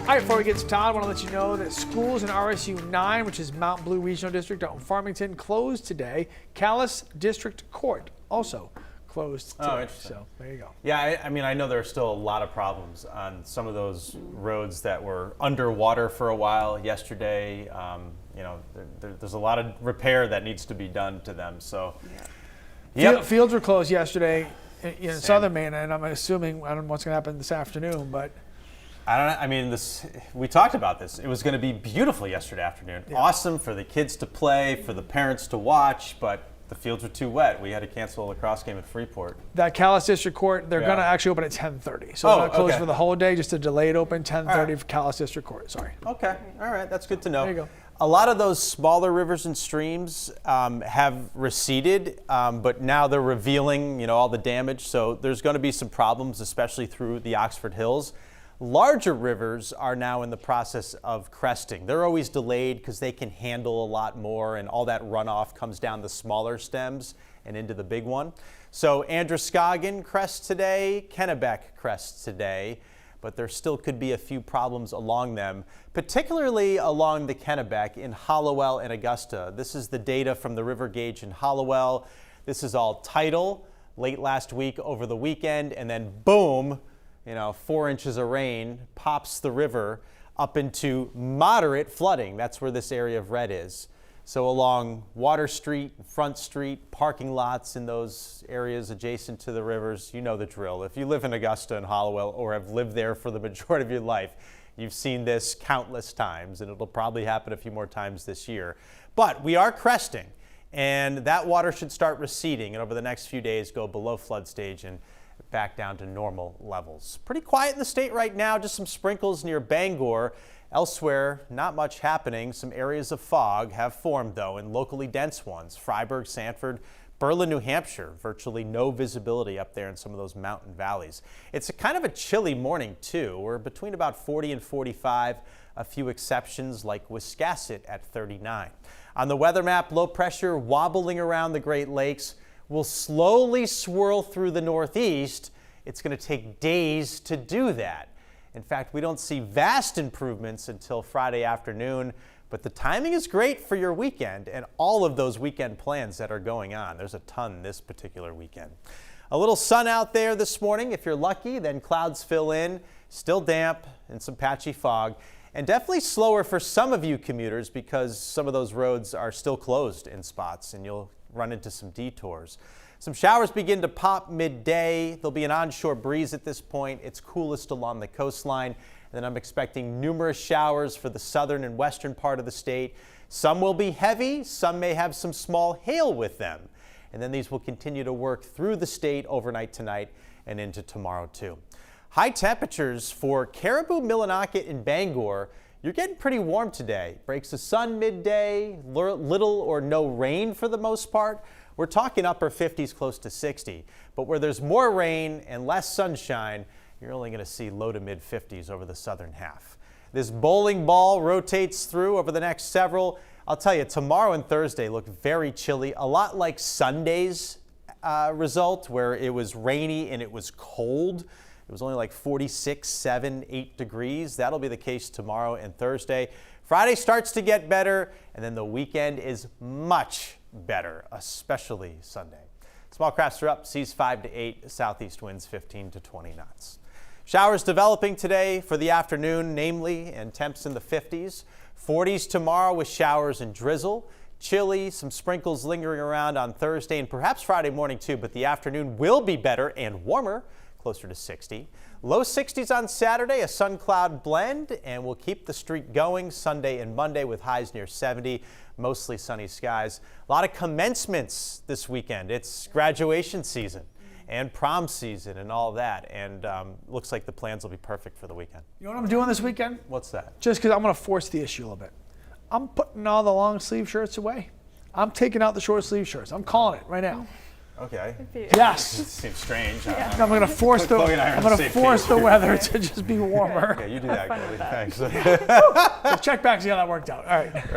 All right, before we get started, I want to let you know that schools in RSU 9, which is Mount Blue Regional District out in Farmington, closed today. Calais District Court also closed today. Oh, interesting. So there you go. Yeah, I mean, I know there are still a lot of problems on some of those roads that were underwater for a while yesterday. You know, there's a lot of repair that needs to be done to them. So, yeah. Fields were closed yesterday in southern Maine, and I'm assuming, I don't know what's going to happen this afternoon, but I don't know. I mean, we talked about this. It was going to be beautiful yesterday afternoon. Yeah. Awesome for the kids to play, for the parents to watch, but the fields were too wet. We had to cancel a lacrosse game at Freeport. That Calais District Court, they're going to actually open at 10:30. So they're not closed for the whole day, just a delayed open, 10:30 for Calais District Court. Sorry. Okay. All right. That's good to know. There you go. A lot of those smaller rivers and streams have receded, but now they're revealing, all the damage. So there's going to be some problems, especially through the Oxford Hills. Larger rivers are now in the process of cresting. They're always delayed because they can handle a lot more, and all that runoff comes down the smaller stems and into the big one. So Androscoggin crests today, Kennebec crests today, but there still could be a few problems along them, particularly along the Kennebec in Hallowell and Augusta. This is the data from the river gauge in Hallowell. This is all tidal late last week over the weekend, and then boom, 4 inches of rain pops the river up into moderate flooding. That's where this area of red is. So along Water Street, Front Street, parking lots in those areas adjacent to the rivers, you know the drill. If you live in Augusta and Hallowell or have lived there for the majority of your life, you've seen this countless times, and it'll probably happen a few more times this year. But we are cresting, and that water should start receding, and over the next few days go below flood stage and back down to normal levels. Pretty quiet in the state right now, just some sprinkles near Bangor. Elsewhere, not much happening. Some areas of fog have formed, though, and locally dense ones. Freiburg, Sanford, Berlin, New Hampshire, virtually no visibility up there in some of those mountain valleys. It's kind of a chilly morning, too. We're between about 40 and 45, a few exceptions like Wiscasset at 39. On the weather map, low pressure wobbling around the Great Lakes will slowly swirl through the northeast. It's going to take days to do that. In fact, we don't see vast improvements until Friday afternoon, but the timing is great for your weekend and all of those weekend plans that are going on. There's a ton this particular weekend. A little sun out there this morning. If you're lucky, then clouds fill in, still damp and some patchy fog, and definitely slower for some of you commuters because some of those roads are still closed in spots and you'll run into some detours. Some showers begin to pop midday. There'll be an onshore breeze at this point. It's coolest along the coastline. And then I'm expecting numerous showers for the southern and western part of the state. Some will be heavy. Some may have some small hail with them. And then these will continue to work through the state overnight tonight and into tomorrow too. High temperatures for Caribou, Millinocket, and Bangor. You're getting pretty warm today. Breaks the sun midday, little or no rain for the most part. We're talking upper 50s, close to 60. But where there's more rain and less sunshine, you're only going to see low to mid 50s over the southern half. This bowling ball rotates through over the next several. I'll tell you, tomorrow and Thursday look very chilly, a lot like Sunday's result, where it was rainy and it was cold. It was only like 46, 7, 8 degrees. That'll be the case tomorrow and Thursday. Friday starts to get better, and then the weekend is much better, especially Sunday. Small crafts are up, seas 5 to 8, southeast winds 15 to 20 knots. Showers developing today for the afternoon, namely, and temps in the 50s. 40s tomorrow with showers and drizzle. Chilly, some sprinkles lingering around on Thursday and perhaps Friday morning too, but the afternoon will be better and warmer, closer to 60. Low 60s on Saturday, a sun cloud blend, and we'll keep the streak going Sunday and Monday with highs near 70, mostly sunny skies. A lot of commencements this weekend. It's graduation season and prom season and all that, and looks like the plans will be perfect for the weekend. You know what I'm doing this weekend? What's that? Just because I'm going to force the issue a little bit. I'm putting all the long sleeve shirts away. I'm taking out the short sleeve shirts. I'm calling it right now. Okay. Yes. It seems strange. Yeah. I'm going to force the weather to just be warmer. Yeah, you do that, Chloe. Thanks. So check back, see how that worked out. All right.